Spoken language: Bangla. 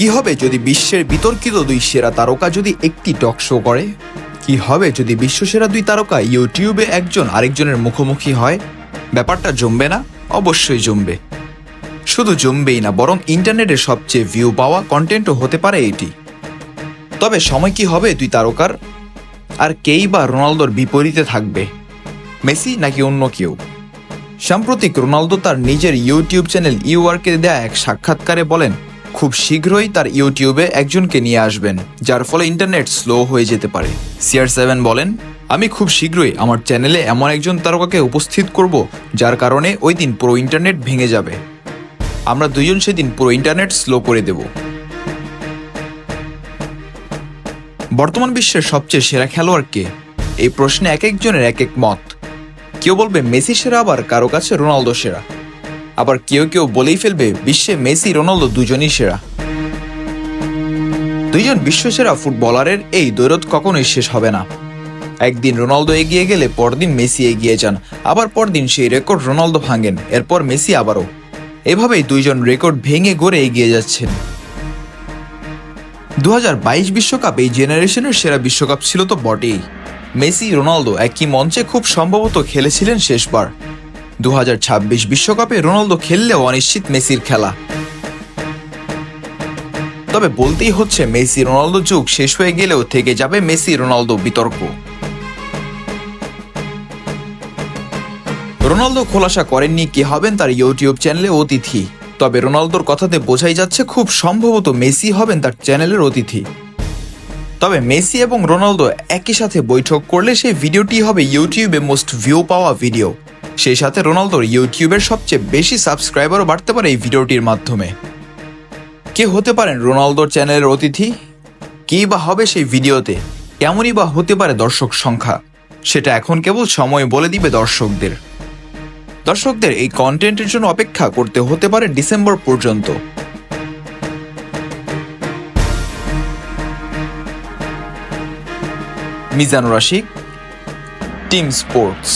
কি হবে যদি বিশ্বের বিতর্কিত দুই সেরা তারকা যদি একটি টক শো করে? কি হবে যদি বিশ্বসেরা দুই তারকা ইউটিউবে একজন আরেকজনের মুখোমুখি হয়? ব্যাপারটা জমবে না? অবশ্যই জমবে। শুধু জমবেই না, বরং ইন্টারনেটের সবচেয়ে ভিউ পাওয়া কন্টেন্টও হতে পারে এটি। তবে সময় কি হবে দুই তারকার? আর কেই বা রোনালদোর বিপরীতে থাকবে, মেসি নাকি অন্য কেউ? সাম্প্রতিক রোনালদো তার নিজের ইউটিউব চ্যানেল ইউআরকে দেয়া এক সাক্ষাৎকারে বলেন, খুব শীঘ্রই তার ইউটিউবে একজনকে নিয়ে আসবেন, যার ফলে ইন্টারনেট স্লো হয়ে যেতে পারে। CR7 বলেন, আমি খুব শীঘ্রই আমার চ্যানেলে এমন একজন তারকাকে উপস্থিত করব যার কারণে ওই দিন পুরো ইন্টারনেট ভেঙে যাবে। আমরা দুজন সেদিন পুরো ইন্টারনেট স্লো করে দেব। বর্তমান বিশ্বের সবচেয়ে সেরা খেলোয়াড় কে? এই প্রশ্নে এক একজনের এক এক মত। কেউ বলবে মেসি সেরা, আবার কারো কাছে রোনালদো সেরা। আবার কেউ কেউ বলেই ফেলবে বিশ্বে মেসি রোনালদো দুজনই সেরা। দুইজন বিশ্বসেরা ফুটবলারের এই দ্বৈরথ কখনোই শেষ হবে না। একদিন রোনালদো এগিয়ে গেলে পরদিন মেসি এগিয়ে যান, আবার পরদিন সেই রেকর্ড রোনালদো ভাঙেন, এরপর মেসি আবারও। এভাবেই দুইজন রেকর্ড ভেঙে গড়ে এগিয়ে যাচ্ছেন। 2022 বিশ্বকাপ এই জেনারেশনের সেরা বিশ্বকাপ ছিল তো বটেই। মেসি রোনালদো একই মঞ্চে খুব সম্ভবত খেলেছিলেন শেষবার। 2026 বিশ্বকাপে রোনালদো খেললেও অনিশ্চিত মেসির খেলা। তবে বলতেই হচ্ছে, মেসি রোনালদো যুগ শেষ হয়ে গেলেও থেকে যাবে মেসি রোনালদো বিতর্ক। রোনালদো খোলাসা করেননি কে হবেন তার ইউটিউব চ্যানেলে অতিথি। তবে রোনালদোর কথাতে বোঝাই যাচ্ছে খুব সম্ভবত মেসি হবেন তার চ্যানেলের অতিথি। তবে মেসি এবং রোনালদো একই সাথে বৈঠক করলে সেই ভিডিওটি হবে ইউটিউবে মোস্ট ভিউ পাওয়া ভিডিও। সেই সাথে রোনালদোর ইউটিউবের সবচেয়ে বেশি সাবস্ক্রাইবারও বাড়তে পারে এই ভিডিওটির মাধ্যমে। কে হতে পারেন রোনালদোর চ্যানেলের অতিথি? কি বা হবে সেই ভিডিওতে? কেমনই বা হতে পারে দর্শক সংখ্যা? সেটা এখন কেবল সময় বলে দিবে দর্শকদের। দর্শকদের এই কন্টেন্টের জন্য অপেক্ষা করতে হতে পারে ডিসেম্বর পর্যন্ত। Mizanur Ashiq, team sports.